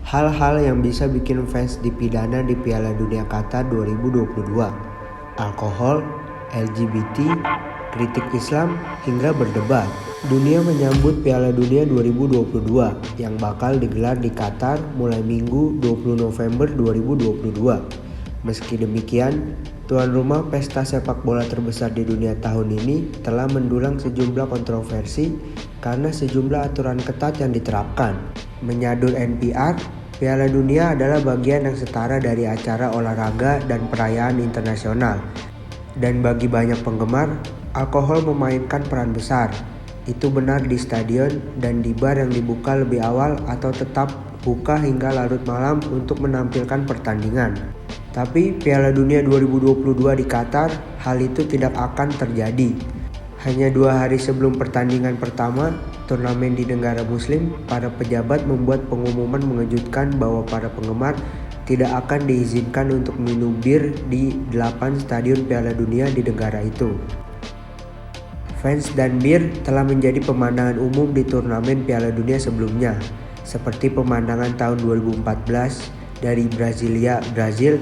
Hal-hal yang bisa bikin fans dipidana di Piala Dunia Qatar 2022. Alkohol, LGBT, kritik Islam, hingga berdebat. Dunia menyambut Piala Dunia 2022 yang bakal digelar di Qatar mulai Minggu 20 November 2022. Meski demikian, tuan rumah pesta sepak bola terbesar di dunia tahun ini telah mendulang sejumlah kontroversi karena sejumlah aturan ketat yang diterapkan. Menyadur NPR, Piala Dunia adalah bagian yang setara dari acara olahraga dan perayaan internasional. Dan bagi banyak penggemar, alkohol memainkan peran besar. Itu benar di stadion dan di bar yang dibuka lebih awal atau tetap buka hingga larut malam untuk menampilkan pertandingan. Tapi Piala Dunia 2022 di Qatar, hal itu tidak akan terjadi. Hanya 2 hari sebelum pertandingan pertama turnamen di negara muslim, para pejabat membuat pengumuman mengejutkan bahwa para penggemar tidak akan diizinkan untuk minum bir di 8 stadion Piala Dunia di negara itu. Fans dan bir telah menjadi pemandangan umum di turnamen Piala Dunia sebelumnya, seperti pemandangan tahun 2014 dari Brasilia, Brazil.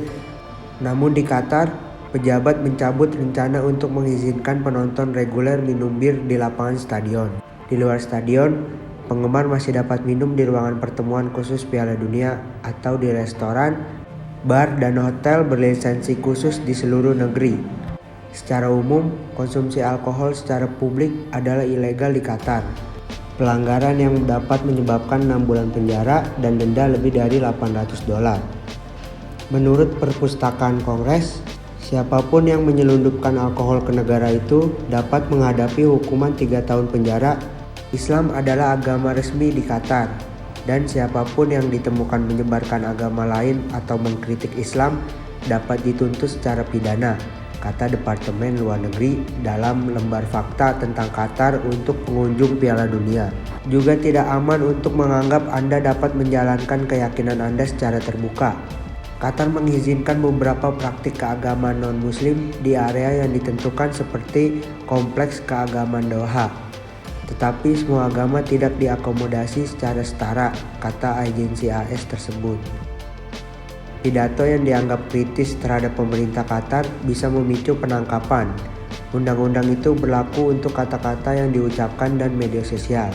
Namun di Qatar, pejabat mencabut rencana untuk mengizinkan penonton reguler minum bir di lapangan stadion. Di luar stadion, penggemar masih dapat minum di ruangan pertemuan khusus Piala Dunia atau di restoran, bar, dan hotel berlisensi khusus di seluruh negeri. Secara umum, konsumsi alkohol secara publik adalah ilegal di Qatar. Pelanggaran yang dapat menyebabkan 6 bulan penjara dan denda lebih dari $800. Menurut Perpustakaan Kongres, siapapun yang menyelundupkan alkohol ke negara itu dapat menghadapi hukuman 3 tahun penjara. Islam adalah agama resmi di Qatar, dan siapapun yang ditemukan menyebarkan agama lain atau mengkritik Islam dapat dituntut secara pidana, kata Departemen Luar Negeri dalam lembar fakta tentang Qatar untuk pengunjung Piala Dunia. Juga tidak aman untuk menganggap Anda dapat menjalankan keyakinan Anda secara terbuka. Qatar mengizinkan beberapa praktik keagamaan non-muslim di area yang ditentukan seperti Kompleks Keagamaan Doha. Tetapi semua agama tidak diakomodasi secara setara, kata agensi AS tersebut. Pidato yang dianggap kritis terhadap pemerintah Qatar bisa memicu penangkapan. Undang-undang itu berlaku untuk kata-kata yang diucapkan dan media sosial.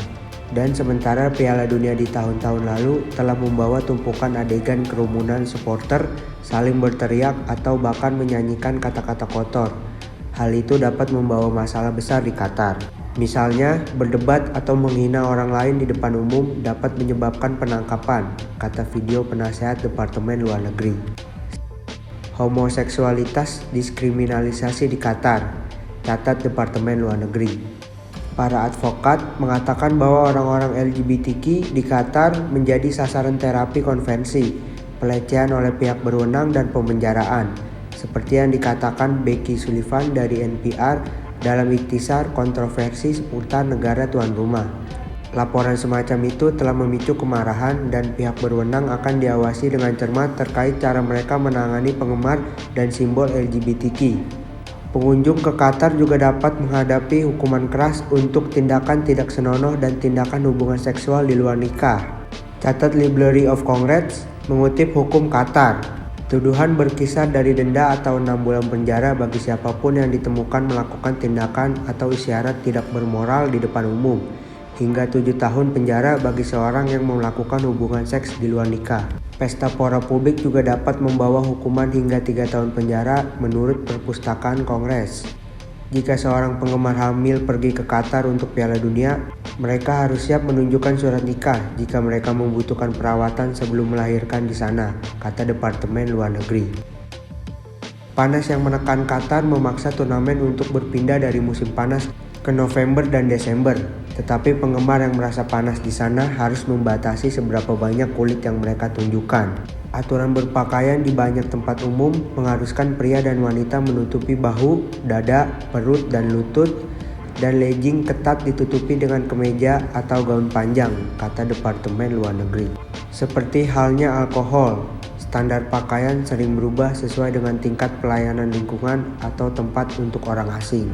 Dan sementara Piala Dunia di tahun-tahun lalu telah membawa tumpukan adegan kerumunan supporter saling berteriak atau bahkan menyanyikan kata-kata kotor. Hal itu dapat membawa masalah besar di Qatar. Misalnya, berdebat atau menghina orang lain di depan umum dapat menyebabkan penangkapan, kata video penasehat Departemen Luar Negeri. Homoseksualitas diskriminalisasi di Qatar, catat Departemen Luar Negeri. Para advokat mengatakan bahwa orang-orang LGBTQ di Qatar menjadi sasaran terapi konvensi, pelecehan oleh pihak berwenang dan pemenjaraan, seperti yang dikatakan Becky Sullivan dari NPR dalam ikhtisar kontroversi seputar negara tuan rumah. Laporan semacam itu telah memicu kemarahan dan pihak berwenang akan diawasi dengan cermat terkait cara mereka menangani penggemar dan simbol LGBTQ. Pengunjung ke Qatar juga dapat menghadapi hukuman keras untuk tindakan tidak senonoh dan tindakan hubungan seksual di luar nikah. Catat Library of Congress mengutip hukum Qatar. Tuduhan berkisar dari denda atau 6 bulan penjara bagi siapapun yang ditemukan melakukan tindakan atau isyarat tidak bermoral di depan umum, hingga 7 tahun penjara bagi seorang yang melakukan hubungan seks di luar nikah. Pesta pora publik juga dapat membawa hukuman hingga 3 tahun penjara menurut Perpustakaan Kongres. Jika seorang penggemar hamil pergi ke Qatar untuk Piala Dunia, mereka harus siap menunjukkan surat nikah jika mereka membutuhkan perawatan sebelum melahirkan di sana, kata Departemen Luar Negeri. Panas yang menekan Qatar memaksa turnamen untuk berpindah dari musim panas ke November dan Desember, tetapi penggemar yang merasa panas di sana harus membatasi seberapa banyak kulit yang mereka tunjukkan. Aturan berpakaian di banyak tempat umum mengharuskan pria dan wanita menutupi bahu, dada, perut, dan lutut, dan legging ketat ditutupi dengan kemeja atau gaun panjang, kata Departemen Luar Negeri. Seperti halnya alkohol, standar pakaian sering berubah sesuai dengan tingkat pelayanan lingkungan atau tempat untuk orang asing.